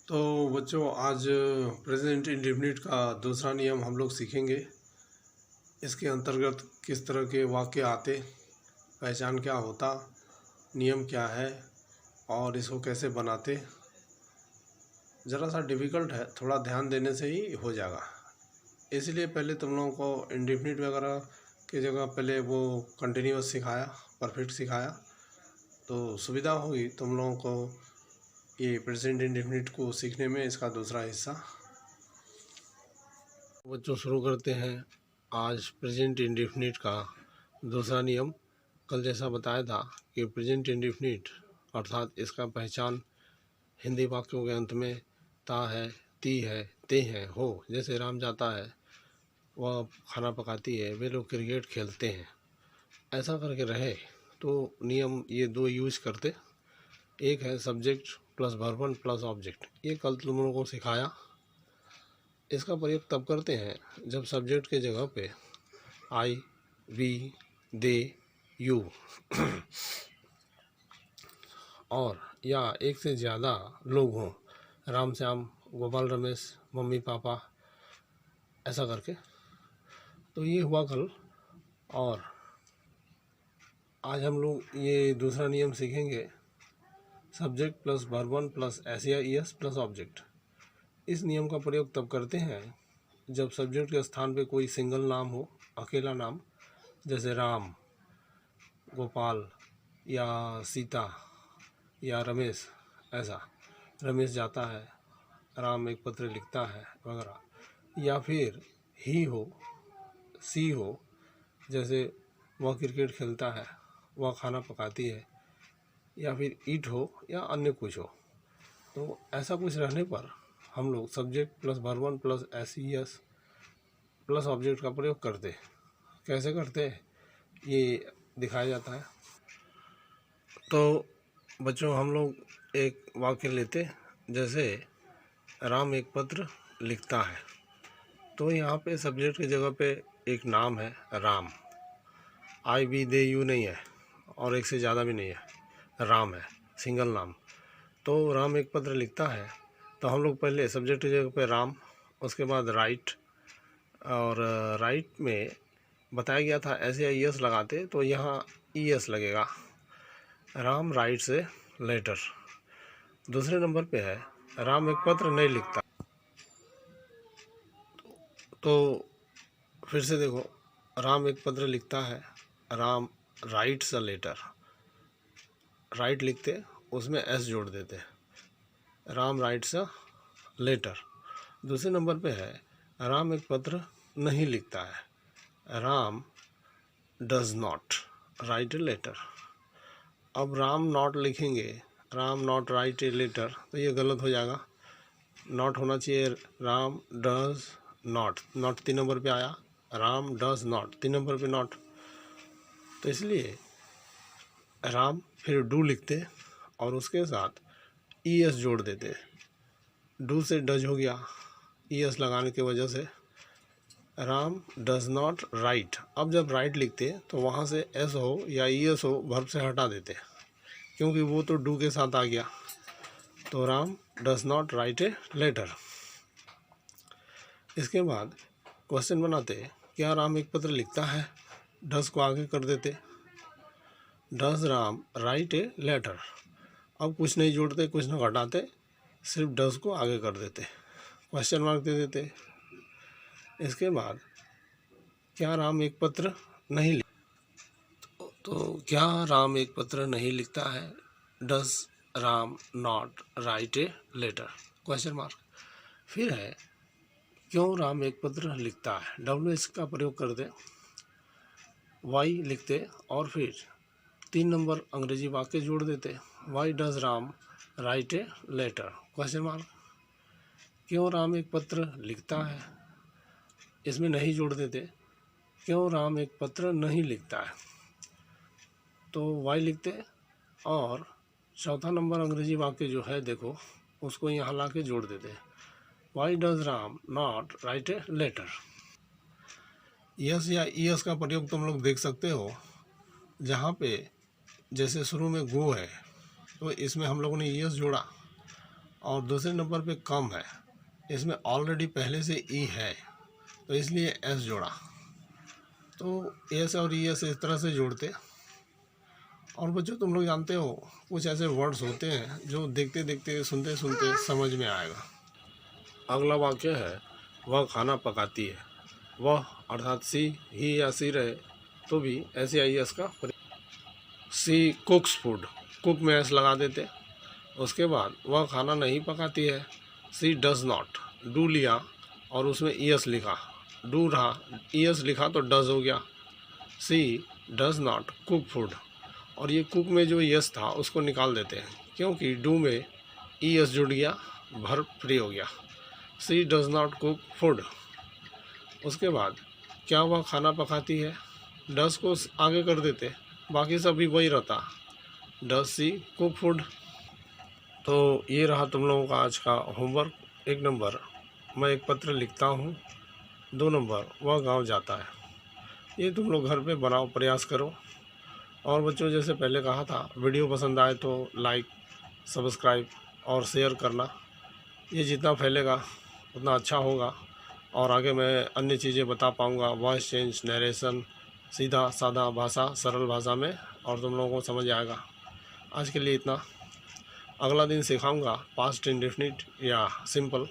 तो बच्चों आज प्रेजेंट इंडेफिनिट का दूसरा नियम हम लोग सीखेंगे। इसके अंतर्गत किस तरह के वाक्य आते, पहचान क्या होता, नियम क्या है और इसको कैसे बनाते। ज़रा सा डिफ़िकल्ट है, थोड़ा ध्यान देने से ही हो जाएगा। इसलिए पहले तुम लोगों को इंडेफिनिट वगैरह की जगह पहले वो कंटिन्यूअस सिखाया, परफेक्ट सिखाया, तो सुविधा होगी तुम लोगों को ये प्रेजेंट इंडेफिनिट को सीखने में। इसका दूसरा हिस्सा बच्चों शुरू करते हैं आज प्रेजेंट इंडेफिनिट का दूसरा नियम। कल जैसा बताया था कि प्रेजेंट इंडेफिनिट अर्थात इसका पहचान हिंदी वाक्यों के अंत में ता है, ती है, ते हैं, हो। जैसे राम जाता है, वह खाना पकाती है, वे लोग क्रिकेट खेलते हैं, ऐसा करके रहे तो नियम ये दो यूज करते। एक है subject plus verb plus object, ये कल तुम लोगों को सिखाया। इसका प्रयोग तब करते हैं जब सब्जेक्ट के जगह पे आई, वी, दे, यू और या एक से ज़्यादा लोग हों, राम श्याम, गोपाल रमेश, मम्मी पापा, ऐसा करके। तो ये हुआ कल। और आज हम लोग ये दूसरा नियम सीखेंगे, subject plus verb plus S या ई एस प्लस ऑब्जेक्ट। इस नियम का प्रयोग तब करते हैं जब सब्जेक्ट के स्थान पे कोई सिंगल नाम हो, अकेला नाम, जैसे राम, गोपाल या सीता या रमेश। ऐसा रमेश जाता है, राम एक पत्र लिखता है वगैरह। या फिर ही हो, सी हो, जैसे वह क्रिकेट खेलता है, वह खाना पकाती है। या फिर ईट हो या अन्य कुछ हो। तो ऐसा कुछ रहने पर हम लोग subject plus verb plus S E S plus object का प्रयोग करते। कैसे करते ये दिखाया जाता है। तो बच्चों हम लोग एक वाक्य लेते, जैसे राम एक पत्र लिखता है। तो यहाँ पे सब्जेक्ट की जगह पे एक नाम है राम, आई वी दे यू नहीं है और एक से ज़्यादा भी नहीं है, राम है, सिंगल नाम। तो राम एक पत्र लिखता है, तो हम लोग पहले सब्जेक्ट की जगह पे राम, उसके बाद राइट, और राइट में बताया गया था ऐसे ई एस लगाते, तो यहाँ ई एस लगेगा, राम राइट्स ए लेटर। दूसरे नंबर पे है राम एक पत्र नहीं लिखता। तो फिर से देखो, राम एक पत्र लिखता है, Ram writes a letter, write लिखते उसमें एस जोड़ देते, राम राइट्स अ लेटर। दूसरे नंबर पे है राम एक पत्र नहीं लिखता है, Ram does not write a letter. अब राम नॉट लिखेंगे, Ram not write a letter, तो ये गलत हो जाएगा, नॉट होना चाहिए Ram does not. Not 3 number पे आया, राम डज नॉट 3 नंबर पे नॉट। तो इसलिए राम फिर डू लिखते और उसके साथ ई एस जोड़ देते, डू से डज हो गया, ई एस लगाने की वजह से राम डज नॉट राइट। अब जब राइट लिखते तो वहाँ से एस हो या ई एस हो वर्ब से हटा देते, क्योंकि वो तो डू के साथ आ गया। तो Ram does not write a letter. इसके बाद क्वेश्चन बनाते, क्या राम एक पत्र लिखता है, डज को आगे कर देते, does Ram write a letter. अब कुछ नहीं जोड़ते, कुछ नहीं घटाते, सिर्फ डज को आगे कर देते, क्वेश्चन मार्क दे देते। इसके बाद क्या राम एक पत्र नहीं लिख, तो क्या राम एक पत्र नहीं लिखता है, does Ram not write a letter, question mark. फिर है क्यों राम एक पत्र लिखता है, डब्ल्यू एस का प्रयोग करते, वाई लिखते और फिर 3 नंबर अंग्रेजी वाक्य जोड़ देते, why does Ram write a letter, question mark. क्यों राम एक पत्र लिखता है, इसमें नहीं जोड़ देते, क्यों राम एक पत्र नहीं लिखता है, तो वाई लिखते और चौथा नंबर अंग्रेजी वाक्य जो है देखो, उसको यहाँ ला के जोड़ देते, why does Ram not write a letter. Yes या ई एस का प्रयोग तुम लोग देख सकते हो, जहाँ पे जैसे शुरू में गो है तो इसमें हम लोगों ने ई एस जोड़ा, और दूसरे नंबर पे कम है, इसमें ऑलरेडी पहले से ई है तो इसलिए एस जोड़ा। तो एस और ई एस इस तरह से जोड़ते। और बच्चों तुम लोग जानते हो कुछ ऐसे वर्ड्स होते हैं जो देखते देखते सुनते सुनते समझ में आएगा। अगला वाक्य है वह खाना पकाती है। वह अर्थात सी ही या सी रहे तो भी ऐसे आई एस का सी कुक्स फूड, कुक में एस लगा देते। उसके बाद वह खाना नहीं पकाती है, सी डज नॉट, डू लिया और उसमें ई एस लिखा, डू रहा, ई एस लिखा तो डज हो गया। सी डज नॉट कुक फूड, और ये कुक में जो यस था उसको निकाल देते हैं क्योंकि डू में ई एस जुड़ गया, भर फ्री हो गया। सी डज नॉट कुक फूड। उसके बाद क्या वह खाना पकाती है, डस को आगे कर देते, बाकी सब भी वही रहता, डस सी कुक फूड। तो ये रहा तुम लोगों का आज का होमवर्क। 1 नंबर मैं एक पत्र लिखता हूँ, 2 नंबर वह गांव जाता है। ये तुम लोग घर पे बनाओ, प्रयास करो। और बच्चों जैसे पहले कहा था, वीडियो पसंद आए तो लाइक, सब्सक्राइब और शेयर करना। ये जितना फैलेगा उतना अच्छा होगा और आगे मैं अन्य चीज़ें बता पाऊँगा, वॉइस चेंज, नरेशन, सीधा सादा भाषा, सरल भाषा में, और तुम लोगों को समझ आएगा। आज के लिए इतना। अगला दिन सिखाऊंगा पास्ट इंडेफिनिट या सिंपल।